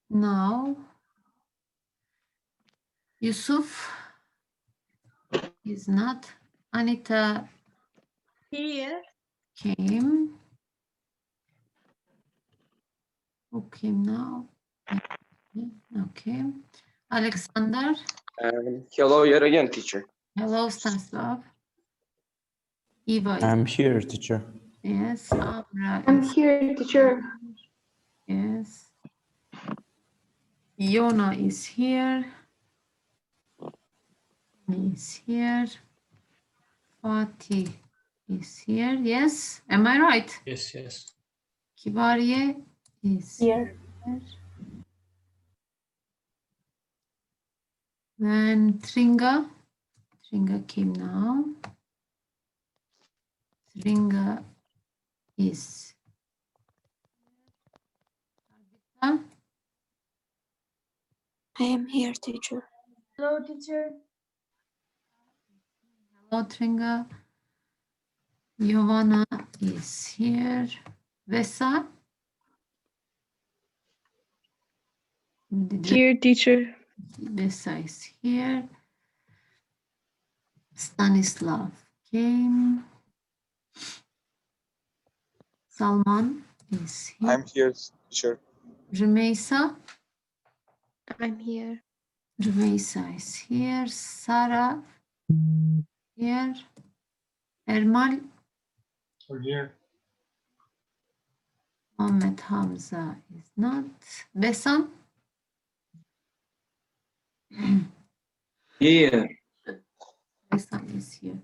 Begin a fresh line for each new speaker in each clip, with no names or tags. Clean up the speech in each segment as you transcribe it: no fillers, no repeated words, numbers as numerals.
Now, Yusuf is not. Anita
Here.
came. Who came now? Okay. Alexander.
Hello here again, teacher.
Hello, Stanislav. Eva is.
I'm here, teacher.
Yes. Amra
I'm
is.
here, teacher.
Yes. Yona is here. Is here. Fatih is here. Yes. Am I right?
Yes, yes.
Kibariye is
Here.
here. Then Tringa. Tringa came now. Tringa is. Huh?
I am here, teacher.
Hello, teacher.
Hello, Tringa. Giovanna is here. Vesa.
Here, teacher.
Vesa is here. Stanislav came. Salman is here.
I'm here, teacher.
Rumeisa.
I'm here.
Rumeisa is here. Sarah here. Ermal.
Here.
Mohammed Hamza is not. Besam.
Here.
Besam is here.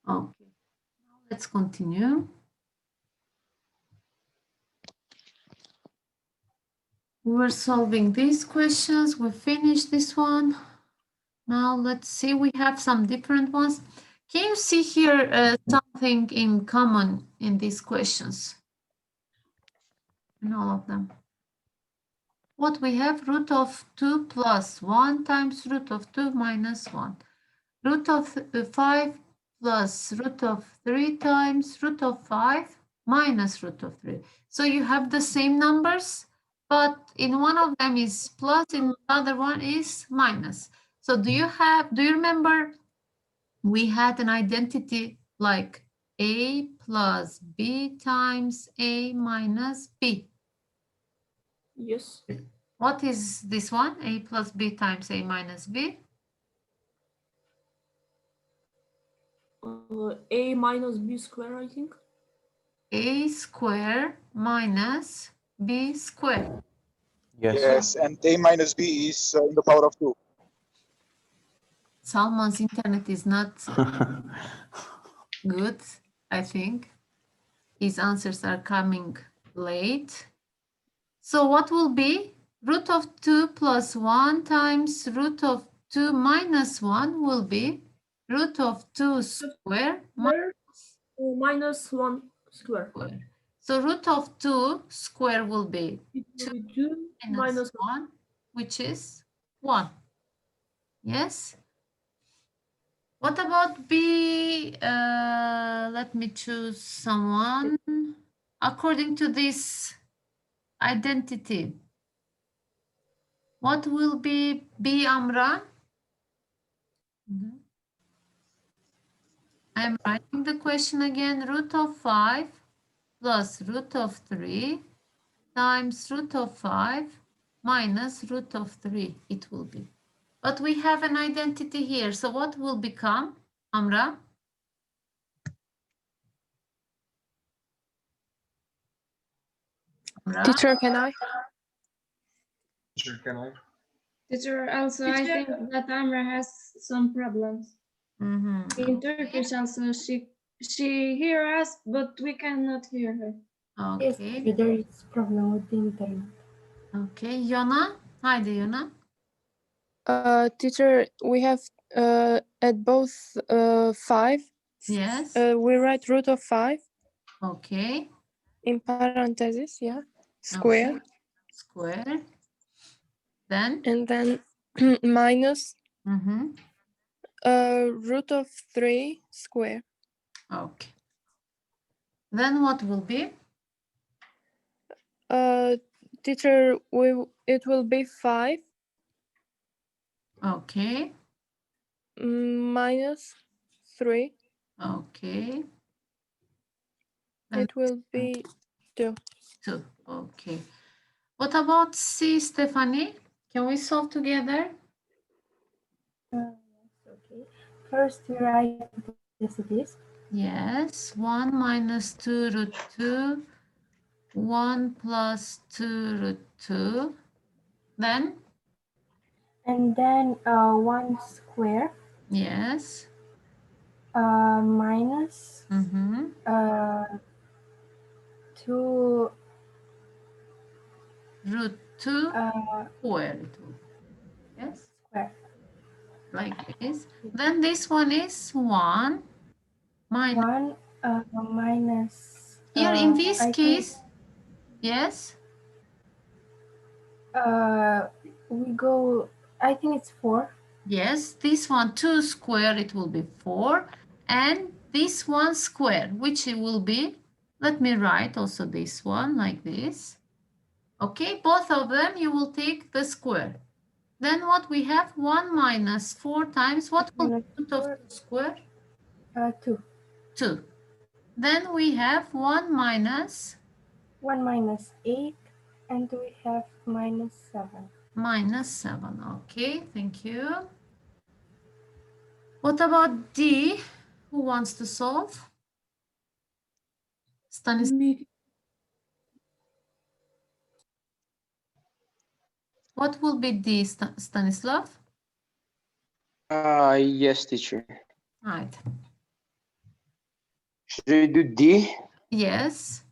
Okay. Now let's continue. We're solving these questions. We finished this one. Now let's see. We have some different ones. Can you see here something in common in these questions? In all of them. What we have, root of 2 plus 1 times root of 2 minus 1. Root of 5 plus root of 3 times root of 5 minus root of 3. So you have the same numbers, but in one of them is plus, in the other one is minus. So do you remember we had an identity like A plus B times A minus B?
Yes.
What is this one? A plus B times A minus B?
A minus B square, I think.
A square minus B square.
Yes, and A minus B is in the power of 2.
Salman's internet is not good, I think. His answers are coming late. So what will be? Root of 2 plus 1 times root of 2 minus 1 will be root of 2 square
Minus 1 square.
square. So root of 2 square will be
2
minus 1, which is 1. Yes? What about B? Let me choose someone. According to this identity, what will be B, Amra? I'm writing the question again. Root of 5 plus root of 3 times root of 5 minus root of 3, it will be. But we have an identity here. So what will become, Amra? Amra?
Teacher, can I?
Teacher, can I?
Teacher, also I think that Amra has some problems. In Turkish also she hears us, but we cannot hear her.
Okay.
Yes, there is problem with the internet.
Okay, Yona. Hi, Yona.
Teacher, we have at both 5.
Yes.
We write root of 5
Okay.
in parentheses, yeah. Square.
Okay. Square. Then?
And then minus root of 3 square.
Okay. Then what will be?
Teacher, it will be 5
Okay.
minus 3.
Okay.
It will be 2.
2. Okay. What about C, Stephanie? Can we solve together?
Yes, okay. First, we write this as it is.
Yes. 1 minus 2 root 2. 1 plus 2 root 2. Then?
And then 1 square
Yes.
minus
Mm-hmm.
2
Root 2
uh,
square. Yes.
square.
Like this. Then this one is 1 minus.
1 minus.
Here in this
I
case, yes.
We go. I think it's 4.
Yes, this one 2 square, it will be 4. And this one square, which it will be, let me write also this one like this. Okay, both of them, you will take the square. Then what we have, 1 minus 4 times, what will be root of 2 square?
2.
2. Then we have 1 minus
8, and we have minus 7.
minus 7. Okay, thank you. What about D? Who wants to solve? Stanislav. What will be D, Stanislav?
Yes, teacher.
Right.
Should we do D?
Yes.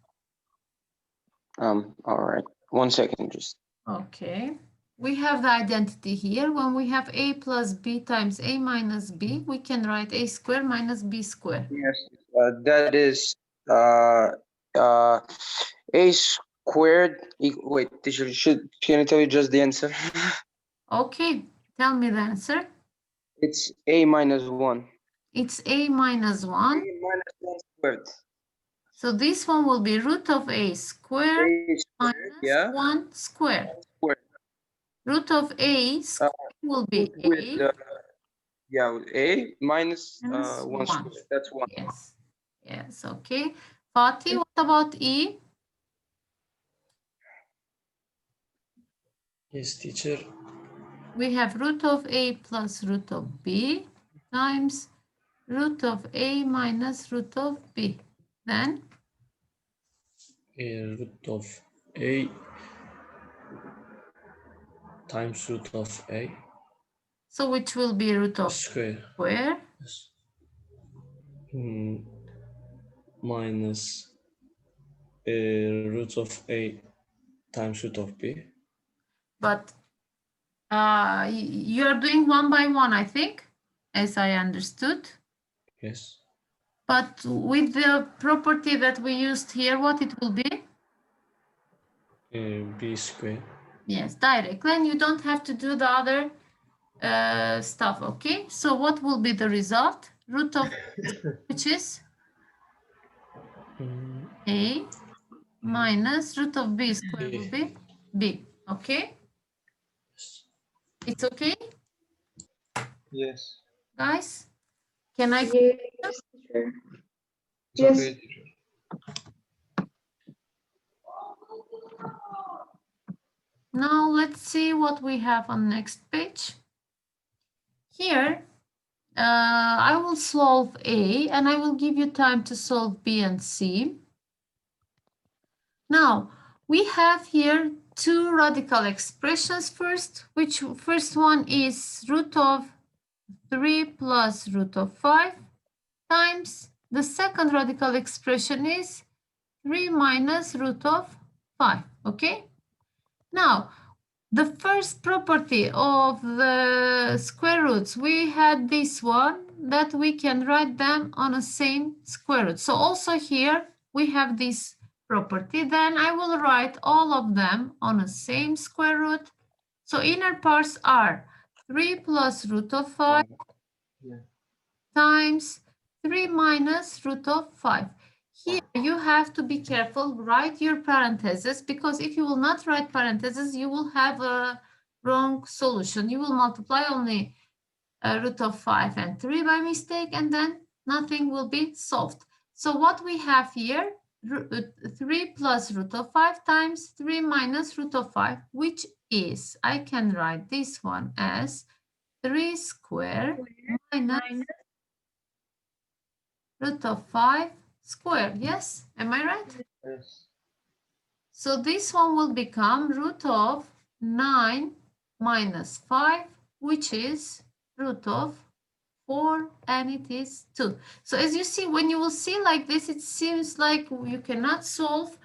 All right. 1 second, just.
Okay. We have the identity here. When we have A plus B times A minus B, we can write A square minus B square.
Yes. That is A squared. Wait, teacher, can I tell you just the answer?
Okay. Tell me the answer.
It's A minus 1.
It's A minus 1.
A minus 1 squared.
So this one will be root of A squared
A squared,
minus
yeah.
1 squared.
Squared.
Root of A squared will be
With,
A.
yeah, with A minus
Minus
1 squared. That's 1.
Yes. Yes. Okay. Fatih, what about E?
Yes, teacher.
We have root of A plus root of B times root of A minus root of B. Then?
Root of A times root of A.
So which will be root of
Square.
square?
Yes. Minus root of A times root of B.
But you're doing one by one, I think, as I understood.
Yes.
But with the property that we used here, what it will be?
B square.
Yes, direct. Then you don't have to do the other stuff, okay? So what will be the result? Root of which is A minus root of B square will be B, okay? It's okay,
Yes.
guys? Can I?
Yes, teacher.
It's
Yes.
okay, teacher.
Now let's see what we have on next page. Here, I will solve A and I will give you time to solve B and C. Now, we have here two radical expressions first, which first one is root of 3 plus root of 5 times the second radical expression is 3 minus root of 5, okay? Now, the first property of the square roots, we had this one that we can write them on the same square root. So also here we have this property. Then I will write all of them on the same square root. So inner parts are 3 plus root of 5 times 3 minus root of 5. Here you have to be careful, write your parentheses, because if you will not write parentheses, you will have a wrong solution. You will multiply only root of 5 and 3 by mistake, and then nothing will be solved. So what we have here, 3 plus root of 5 times 3 minus root of 5, which is, I can write this one as 3 squared minus root of 5 squared. Yes, am I right?
Yes.
So this one will become root of 9 minus 5, which is root of 4, and it is 2. So as you see, when you will see like this, it seems like you cannot solve,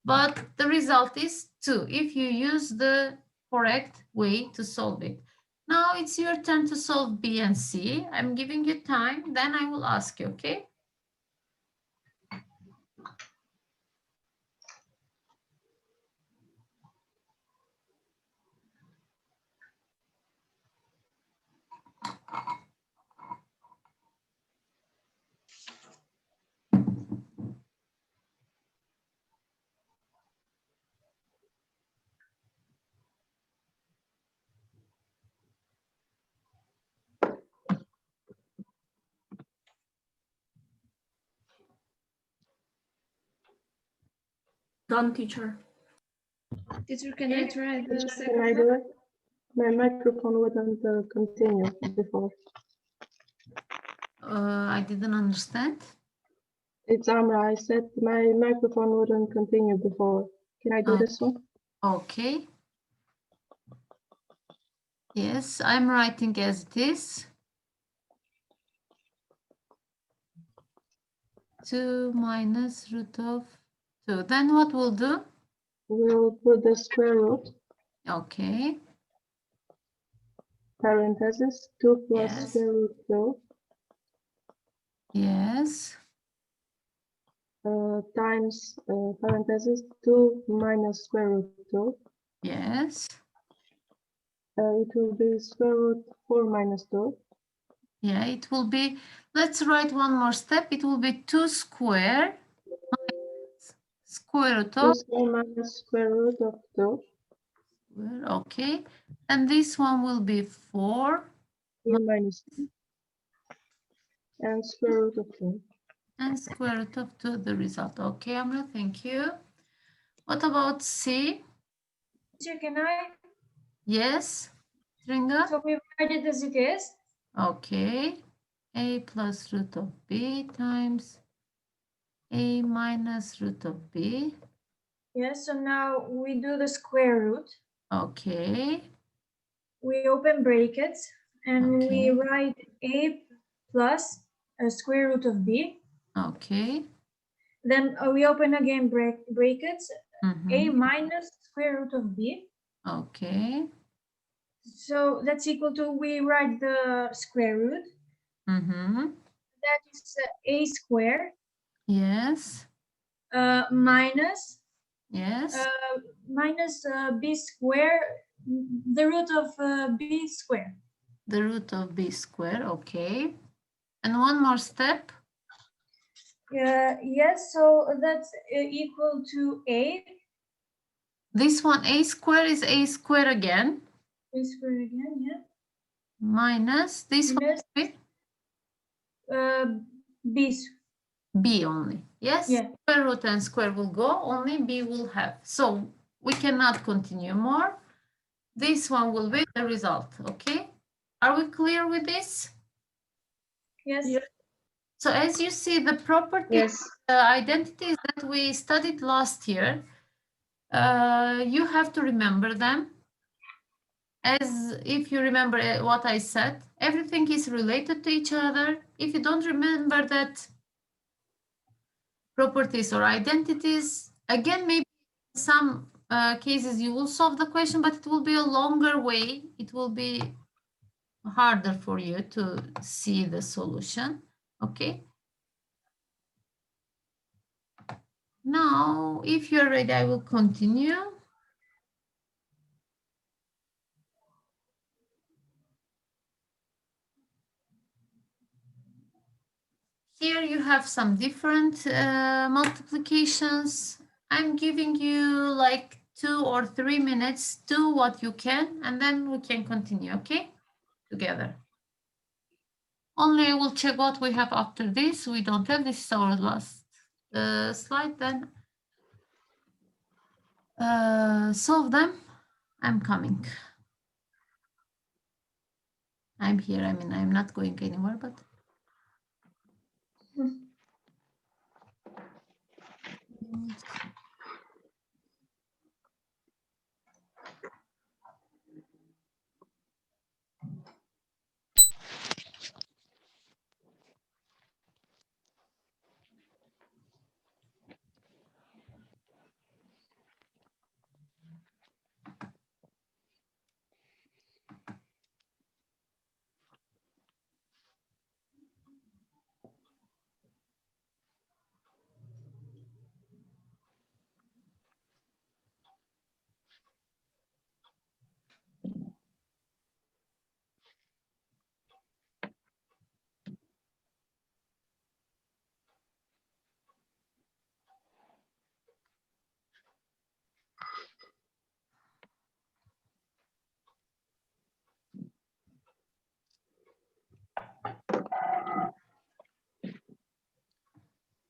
but the result is 2 if you use the correct way to solve it. Now it's your turn to solve B and C. I'm giving you time, then I will ask you, okay?
Done, teacher.
Teacher, can I try the
Can
second
I
one?
do it? My microphone wouldn't continue before.
I didn't understand.
It's Amra. I said my microphone wouldn't continue before. Can I do this one?
Okay. Yes, I'm writing as it is. 2 minus root of 2. Then what we'll do?
We'll put the square root,
Okay.
parentheses, 2 plus
Yes.
square root 2,
Yes.
times, parentheses, 2 minus square root 2.
Yes.
It will be square root 4 minus 2.
Yeah, it will be, let's write one more step. It will be 2 square minus square root
2
of,
square minus square root of 2.
okay. And this one will be 4
4 minus 2. And square root of 2.
and square root of 2, the result. Okay, Amra, thank you. What about C?
Teacher, can I?
Yes, Tringa?
So we write it as it is.
Okay. A plus root of B times A minus root of B.
Yes, so now we do the square root.
Okay.
We open brackets and we
Okay.
write a plus a square root of b.
Okay.
Then we open again brackets, a
Mm-hmm.
minus square root of b.
Okay.
So that's equal to, we write the square root.
Mm-hmm.
That is a square
Yes.
minus
Yes.
minus b square, the root of b square.
The root of B square. Okay. And one more step.
Yes, so that's equal to a.
This one, A square is A square again.
A square again, yeah.
Minus this
Minus,
one.
b.
B only. Yes.
Yeah.
Square root and square will go. Only B will have. So we cannot continue more. This one will be the result. Okay. Are we clear with this?
Yes.
Yeah.
So as you see, the properties,
Yes.
identities that we studied last year, you have to remember them. As if you remember what I said, everything is related to each other. If you don't remember that properties or identities, again, maybe in some cases you will solve the question, but it will be a longer way. It will be harder for you to see the solution. Okay. Now, if you're ready, I will continue. Here you have some different multiplications. I'm giving you like 2 or 3 minutes. Do what you can, and then we can continue, okay? Together. Only I will check what we have after this. We don't have, this is our last slide then. Solve them. I'm coming. I'm here. I mean, I'm not going anywhere, but.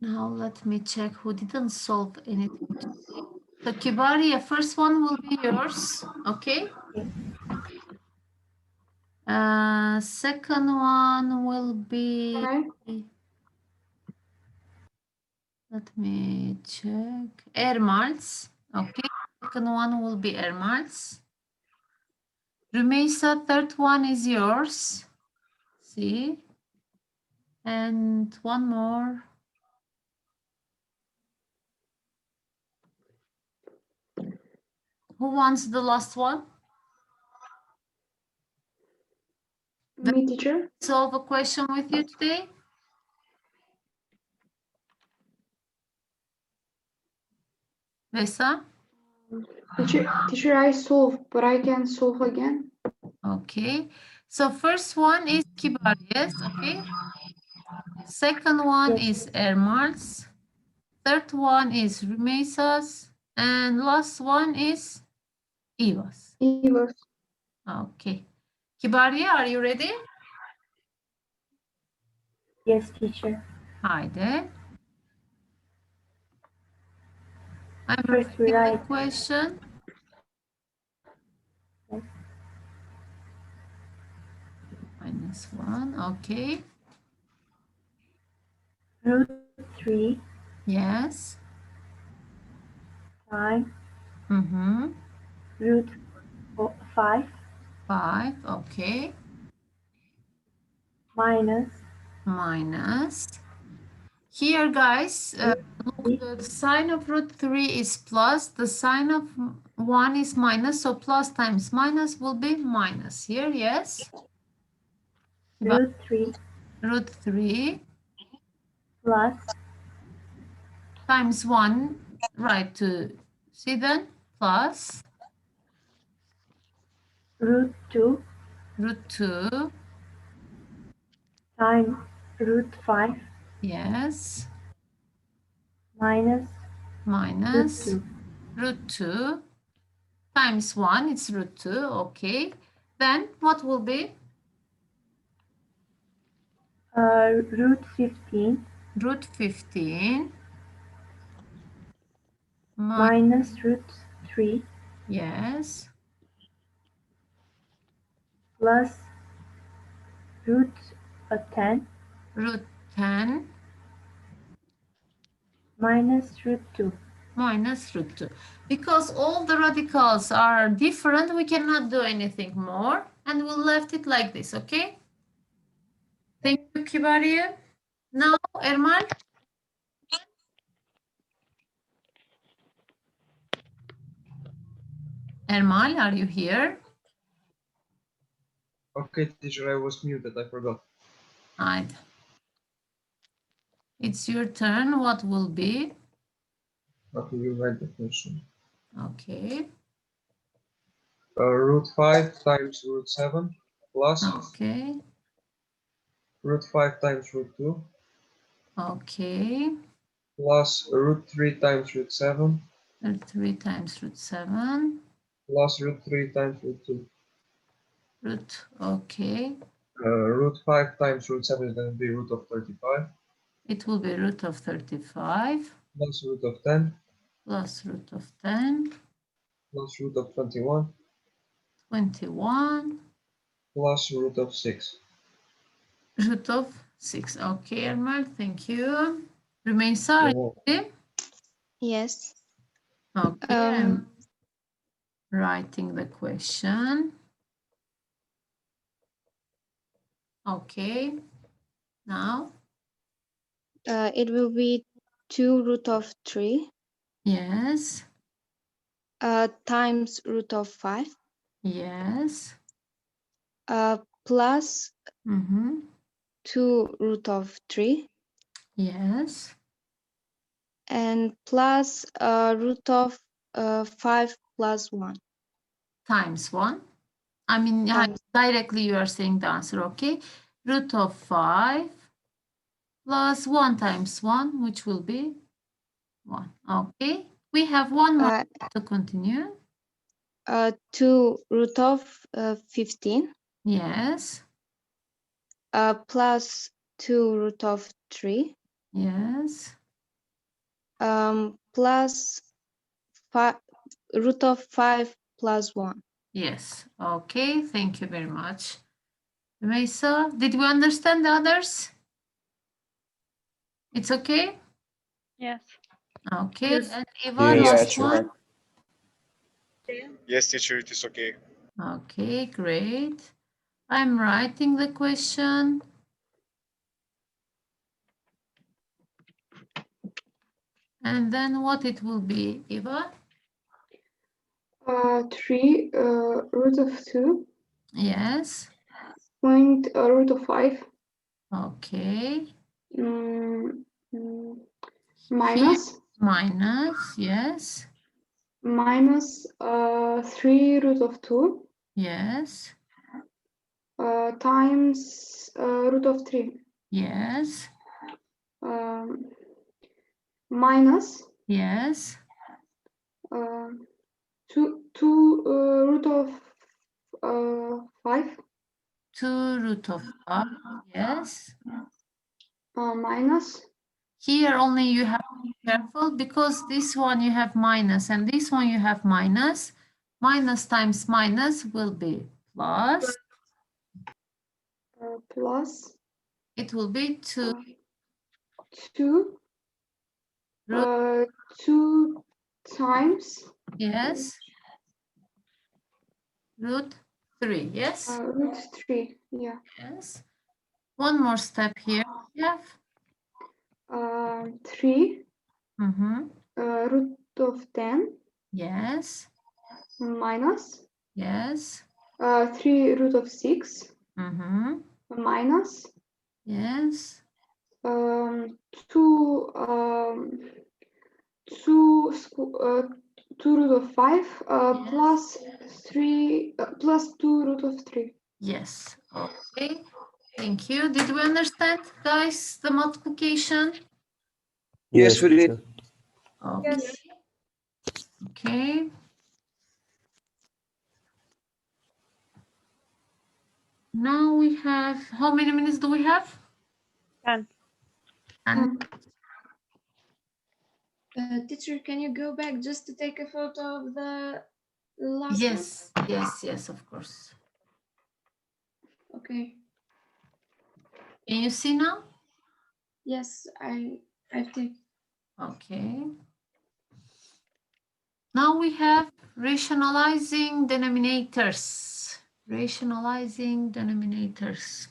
Now let me check who didn't solve anything. So Kibaria, first one will be yours, okay? Second one will be. Let me check. Ermals, okay. Second one will be Ermals. Rumeysa, third one is yours. See? And one more. Who wants the last one?
Me, teacher.
Solve a question with you today? Vesa?
Teacher, I solve, but I can solve again.
Okay. So first one is Kibarias, okay? Second one is Ermals. Third one is Rumeysa's. And last one is Ivas.
Ivas.
Okay. Kibaria, are you ready?
Yes, teacher.
Hi there. I'm
First we
repeating the
write.
question.
Yes.
-1, okay.
Root 3
Yes.
times
Mm-hmm.
root 5
5, okay.
minus
Here, guys,
root
look, the sign of root 3 is plus, the sign of 1 is minus, so plus times minus will be minus here, yes?
root 3
Root 3
plus
times 1, right, to see then, plus
root 2
root 2,
times root 5
yes,
minus
minus
root
root 2 times 1, it's root 2, okay. Then what will be?
2. Root 15
Root 15
minus root 3
yes,
plus root 10
root 10
minus root 2.
minus root 2. Because all the radicals are different, we cannot do anything more, and we'll left it like this, okay? Thank you, Kibaria. Now, Erman. Ermal, are you here?
Okay, teacher, I was muted. I forgot.
Right. It's your turn. What will be?
Okay, you read the question.
Okay.
Root 5 times root 7 plus
Okay.
root 5 times root 2
Okay.
Plus root 3 times root 7.
Root 3 times root 7.
Plus root 3 times root 2.
Root, okay.
Root 5 times root 7 is going to be root of 35.
It will be root of 35.
Plus root of 10.
Plus root of 10.
Plus root of 21.
21.
Plus root of 6.
Root of 6. Okay, Elmer, thank you. Remain silent.
Yes.
Okay, I'm writing the question. Okay, now?
It will be 2 root of 3.
Yes.
Times root of 5.
Yes.
Plus 2 root of 3.
Yes.
And plus root of 5 plus 1.
Times 1. I mean, directly you are saying the answer, okay? Root of 5 plus 1 times 1, which will be 1. Okay, we have one more to continue.
2 root of 15.
Yes.
Plus 2 root of 3.
Yes.
Plus root of 5 plus 1.
Yes. Okay, thank you very much. Mesa, did we understand the others? It's okay?
Yes.
Okay,
Yes.
and Eva,
Yes,
last one?
right.
Yes, teacher, it is okay.
Okay, great. I'm writing the question. And then what it will be, Eva?
3 root of 2.
Yes.
Point root of 5.
Okay.
Minus.
Minus, yes.
Minus 3 root of 2.
Yes.
Times root of 3.
Yes.
Minus.
Yes.
2 root of 5.
2 root of 5, yes.
Minus.
Here only you have to be careful because this one you have minus and this one you have minus. Minus times minus will be plus.
Plus.
It will be 2.
2.
Root.
2 times.
Yes. Root 3, yes?
Root 3, yeah.
Yes. One more step here. We have
3
mm-hmm.
Root of 10.
Yes.
Minus.
Yes.
3 root of 6.
Mm-hmm.
Minus.
Yes.
2 root of 5
yes.
plus 3 plus 2 root of 3.
Yes. Okay. Thank you. Did we understand, guys, the multiplication?
Yes, we did.
Okay.
Yes.
Okay. Now we have, how many minutes do we have?
10.
And
Teacher, can you go back just to take a photo of the last
yes, yes, of course.
one? Okay.
Can you see now?
Yes, I've taken.
Okay. Now we have rationalizing denominators. Rationalizing denominators.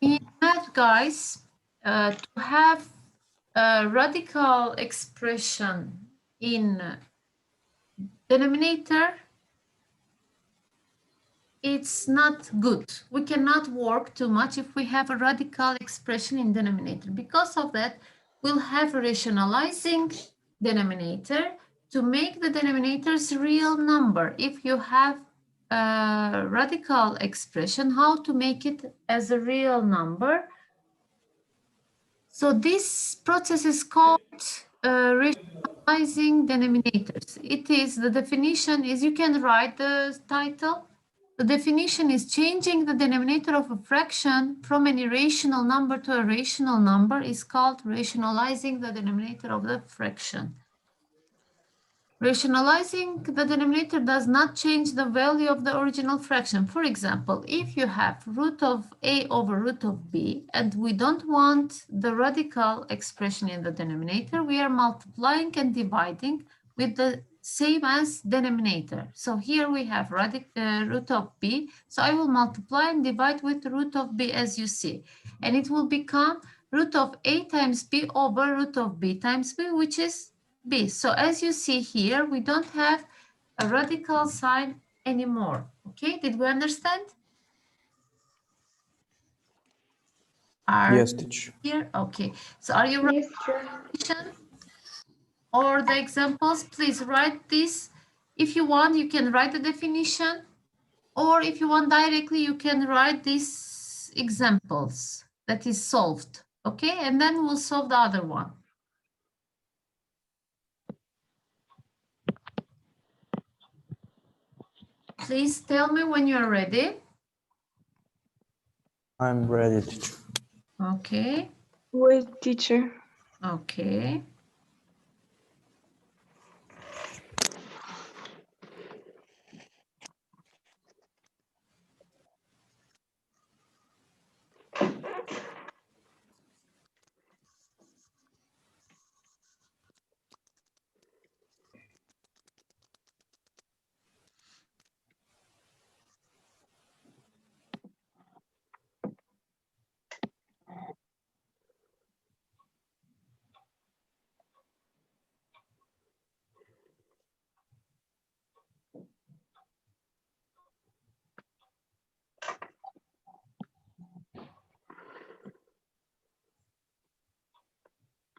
In math, guys, to have a radical expression in denominator, it's not good. We cannot work too much if we have a radical expression in denominator. Because of that, we'll have a rationalizing denominator to make the denominators real number. If you have a radical expression, how to make it as a real number. So this process is called rationalizing denominators. It is, the definition is, you can write the title. The definition is changing the denominator of a fraction from an irrational number to a rational number is called rationalizing the denominator of the fraction. Rationalizing the denominator does not change the value of the original fraction. For example, if you have root of a over root of b, and we don't want the radical expression in the denominator, we are multiplying and dividing with the same as denominator. So here we have root of b. So I will multiply and divide with root of b, as you see. And it will become root of a times b over root of b times b, which is b. So as you see here, we don't have a radical sign anymore. Okay, did we understand?
Yes, teacher.
Here, okay. So are you writing or the examples? Please write this. If you want, you can write the definition, or if you want directly, you can write these examples that is solved. Okay, and then we'll solve the other one. Please tell me when you're ready.
I'm ready, teacher.
Okay.
Wait, teacher.
Okay.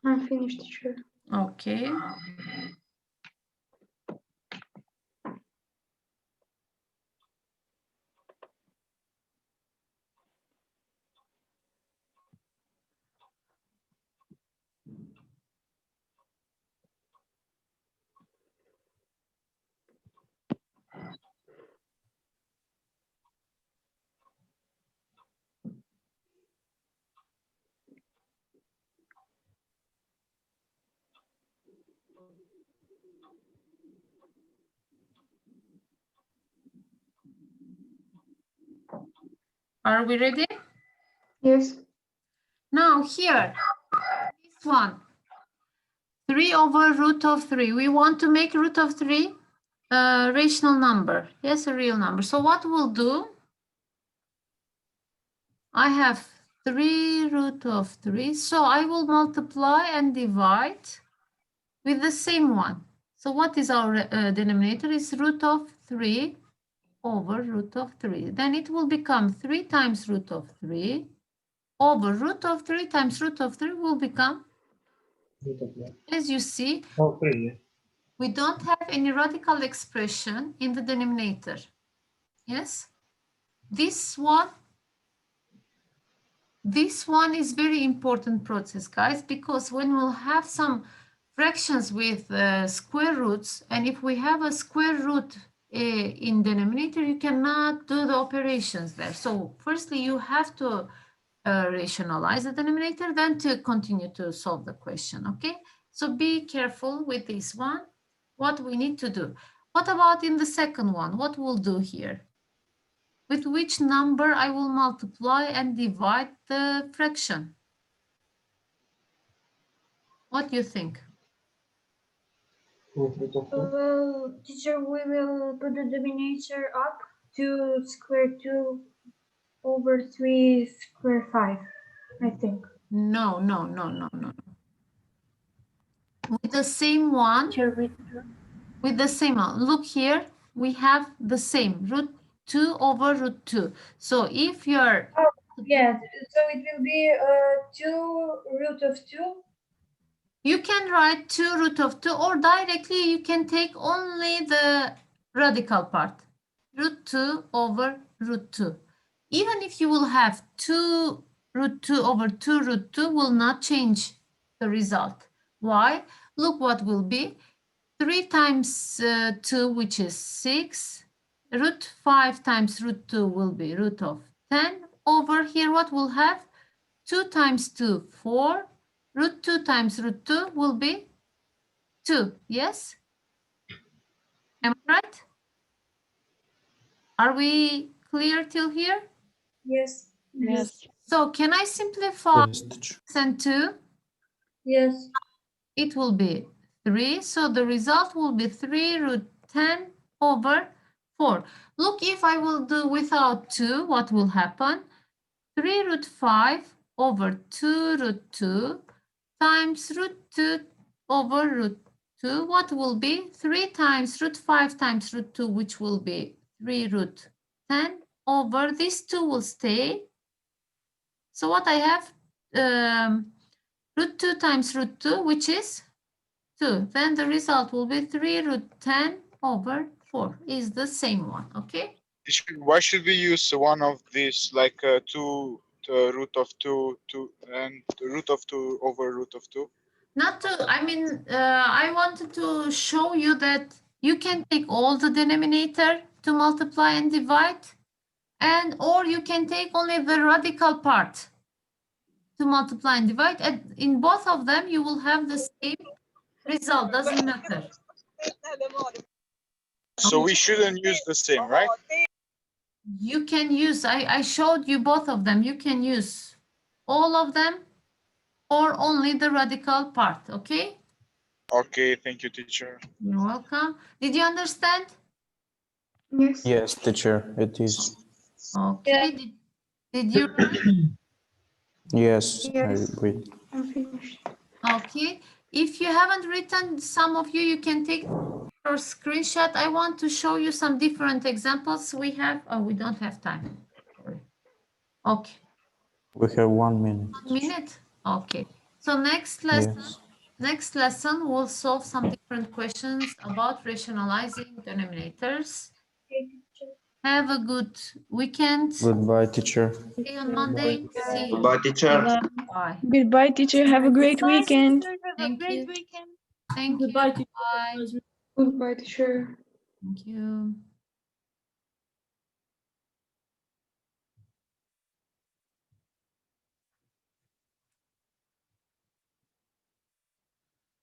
I'm finished, teacher.
Okay. Are we ready?
Yes.
Now here, this one, 3 over root of 3. We want to make root of 3 a rational number. Yes, a real number. So what we'll do, I have 3 root of 3. So I will multiply and divide with the same one. So what is our denominator? Is root of 3 over root of 3. Then it will become 3 times root of 3 over root of 3 times root of 3 will become, as you see, we don't have any radical expression in the denominator. Yes? This one is very important process, guys, because when we'll have some fractions with square roots, and if we have a square root in denominator, you cannot do the operations there. So firstly, you have to rationalize the denominator, then to continue to solve the question, okay? So be careful with this one, what we need to do. What about in the second one? What we'll do here? With which number I will multiply and divide the fraction? What do you think?
Well, teacher, we will put the denominator up to square 2 over 3 square 5, I think.
No. With the same one, with the same one. Look here, we have the same, root 2 over root 2. So if you're...
Oh, yeah, so it will be 2 root of 2.
You can write 2 root of 2, or directly you can take only the radical part. root 2 over root 2. Even if you will have 2 root 2 over 2 root 2 will not change the result. Why? Look what will be. 3 times 2, which is 6. Root 5 times root 2 will be root of 10. Over here, what we'll have? 2 times 2, 4. Root 2 times root 2 will be 2. Yes? Am I right? Are we clear till here?
Yes.
Yes.
So can I simplify
Yes, teacher.
6 and 2?
Yes.
It will be 3. So the result will be 3 root 10 over 4. Look, if I will do without 2, what will happen? 3 root 5 over 2 root 2 times root 2 over root 2. What will be? 3 times root 5 times root 2, which will be 3 root 10 over these 2 will stay. So what I have? Root 2 times root 2, which is 2. Then the result will be 3 root 10 over 4 is the same one, okay?
Why should we use one of these, like 2 root of 2 and root of 2 over root of 2?
Not to, I mean, I wanted to show you that you can take all the denominator to multiply and divide, and or you can take only the radical part to multiply and divide. And in both of them, you will have the same result, doesn't matter.
So we shouldn't use the same, right?
You can use, I showed you both of them. You can use all of them or only the radical part, okay?
Okay, thank you, teacher.
You're welcome. Did you understand?
Yes.
Yes, teacher, it is.
Okay. Did you write?
Yes,
Yes.
I read.
I'm finished.
Okay. If you haven't written, some of you, you can take your screenshot. I want to show you some different examples we have. Oh, we don't have time. Sorry. Okay.
We have 1 minute.
1 minute? Okay. So next lesson.
Yes.
Next lesson, we'll solve some different questions about rationalizing denominators. Have a good weekend.
Goodbye, teacher.
See you on Monday. See you.
Goodbye, teacher.
Bye.
Goodbye, teacher. Have a great
Bye,
weekend.
teacher. Have a
Thank
great
you.
weekend.
Thank you. Bye.
Goodbye, teacher.
Thank you.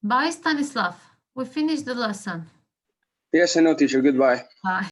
Bye, Stanislav. We finished the lesson.
Yes, I know, teacher. Goodbye.
Bye.